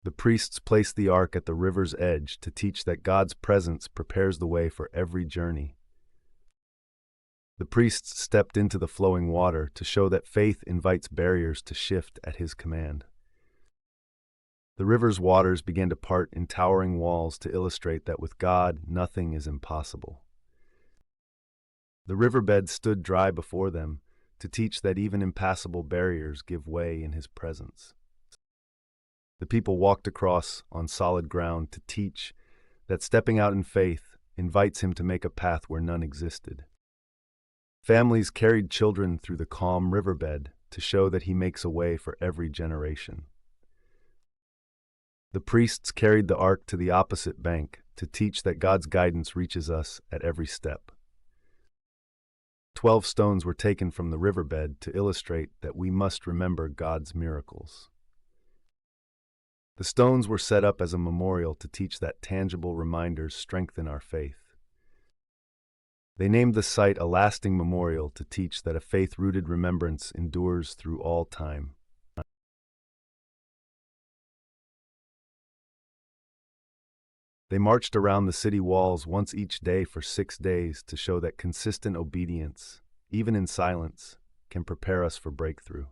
The priests placed the ark at the river's edge to teach that God's presence prepares the way for every journey. The priests stepped into the flowing water to show that faith invites barriers to shift at His command. The river's waters began to part in towering walls to illustrate that with God, nothing is impossible. The riverbed stood dry before them to teach that even impassable barriers give way in His presence. The people walked across on solid ground to teach that stepping out in faith invites Him to make a path where none existed. Families carried children through the calm riverbed to show that He makes a way for every generation. The priests carried the ark to the opposite bank to teach that God's guidance reaches us at every step. 12 stones were taken from the riverbed to illustrate that we must remember God's miracles. The stones were set up as a memorial to teach that tangible reminders strengthen our faith. They named the site a lasting memorial to teach that a faith-rooted remembrance endures through all time. They marched around the city walls once each day for 6 days to show that consistent obedience, even in silence, can prepare us for breakthrough.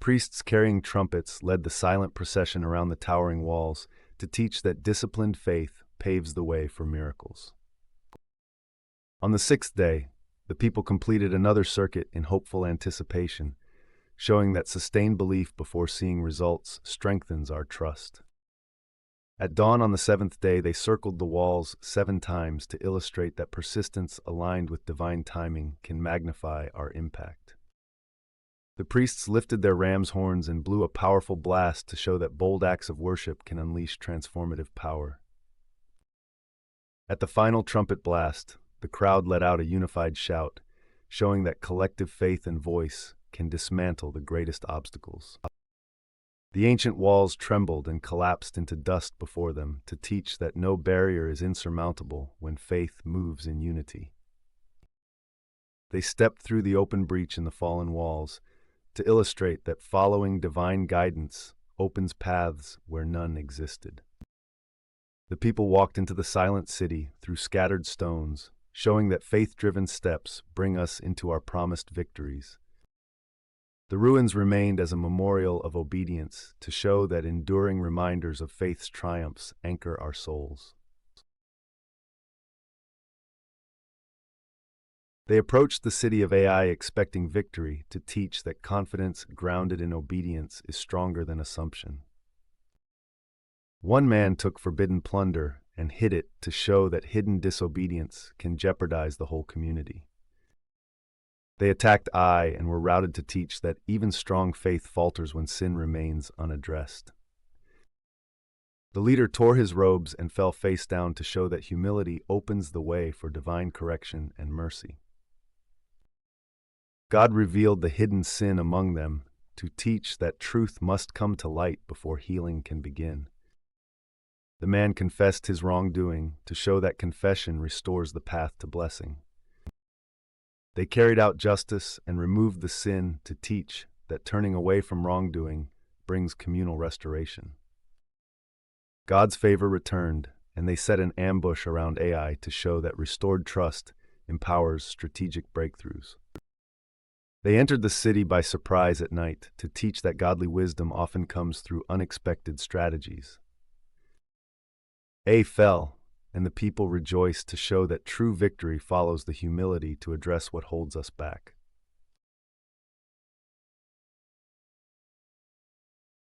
Priests carrying trumpets led the silent procession around the towering walls to teach that disciplined faith paves the way for miracles. On the 6th day, the people completed another circuit in hopeful anticipation, showing that sustained belief before seeing results strengthens our trust. At dawn on the 7th day, they circled the walls 7 times to illustrate that persistence aligned with divine timing can magnify our impact. The priests lifted their ram's horns and blew a powerful blast to show that bold acts of worship can unleash transformative power. At the final trumpet blast, the crowd let out a unified shout, showing that collective faith and voice can dismantle the greatest obstacles. The ancient walls trembled and collapsed into dust before them to teach that no barrier is insurmountable when faith moves in unity. They stepped through the open breach in the fallen walls to illustrate that following divine guidance opens paths where none existed. The people walked into the silent city through scattered stones, showing that faith-driven steps bring us into our promised victories. The ruins remained as a memorial of obedience to show that enduring reminders of faith's triumphs anchor our souls. They approached the city of Ai expecting victory to teach that confidence grounded in obedience is stronger than assumption. One man took forbidden plunder and hid it to show that hidden disobedience can jeopardize the whole community. They attacked Ai and were routed to teach that even strong faith falters when sin remains unaddressed. The leader tore his robes and fell face down to show that humility opens the way for divine correction and mercy. God revealed the hidden sin among them to teach that truth must come to light before healing can begin. The man confessed his wrongdoing to show that confession restores the path to blessing. They carried out justice and removed the sin to teach that turning away from wrongdoing brings communal restoration. God's favor returned, and they set an ambush around Ai to show that restored trust empowers strategic breakthroughs. They entered the city by surprise at night to teach that godly wisdom often comes through unexpected strategies. Ai fell, and the people rejoiced to show that true victory follows the humility to address what holds us back.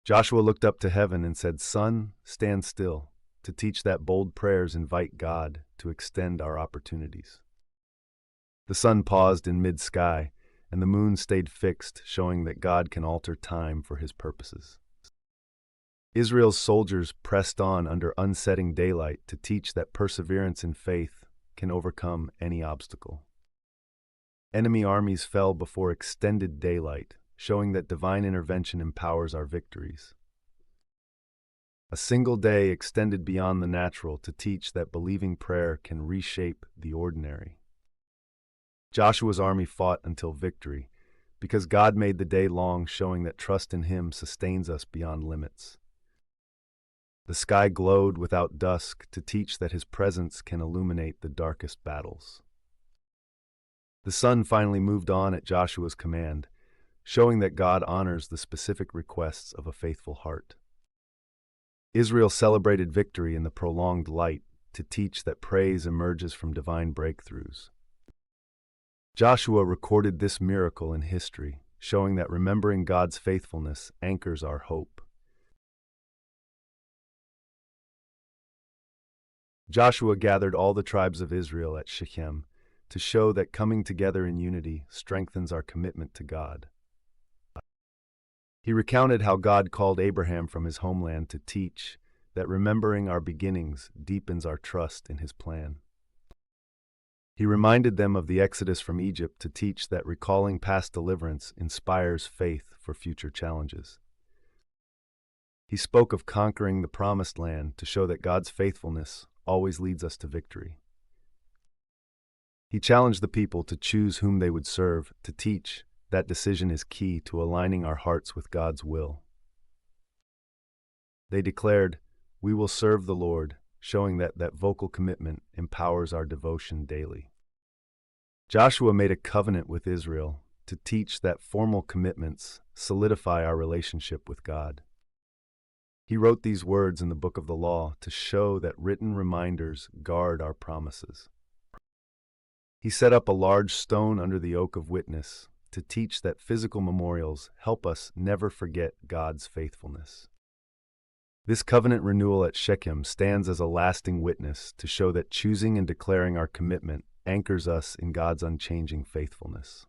Joshua looked up to heaven and said, "Sun, stand still," to teach that bold prayers invite God to extend our opportunities. The sun paused in mid-sky, and the moon stayed fixed, showing that God can alter time for His purposes. Israel's soldiers pressed on under unsetting daylight to teach that perseverance in faith can overcome any obstacle. Enemy armies fell before extended daylight, showing that divine intervention empowers our victories. A single day extended beyond the natural to teach that believing prayer can reshape the ordinary. Joshua's army fought until victory, because God made the day long, showing that trust in Him sustains us beyond limits. The sky glowed without dusk to teach that his presence can illuminate the darkest battles. The sun finally moved on at Joshua's command, showing that God honors the specific requests of a faithful heart. Israel celebrated victory in the prolonged light to teach that praise emerges from divine breakthroughs. Joshua recorded this miracle in history, showing that remembering God's faithfulness anchors our hope. Joshua gathered all the tribes of Israel at Shechem to show that coming together in unity strengthens our commitment to God. He recounted how God called Abraham from his homeland to teach that remembering our beginnings deepens our trust in his plan. He reminded them of the exodus from Egypt to teach that recalling past deliverance inspires faith for future challenges. He spoke of conquering the promised land to show that God's faithfulness always leads us to victory. He challenged the people to choose whom they would serve, to teach that decision is key to aligning our hearts with God's will. They declared, "We will serve the Lord," showing that vocal commitment empowers our devotion daily. Joshua made a covenant with Israel to teach that formal commitments solidify our relationship with God. He wrote these words in the book of the law to show that written reminders guard our promises. He set up a large stone under the oak of witness to teach that physical memorials help us never forget God's faithfulness. This covenant renewal at Shechem stands as a lasting witness to show that choosing and declaring our commitment anchors us in God's unchanging faithfulness.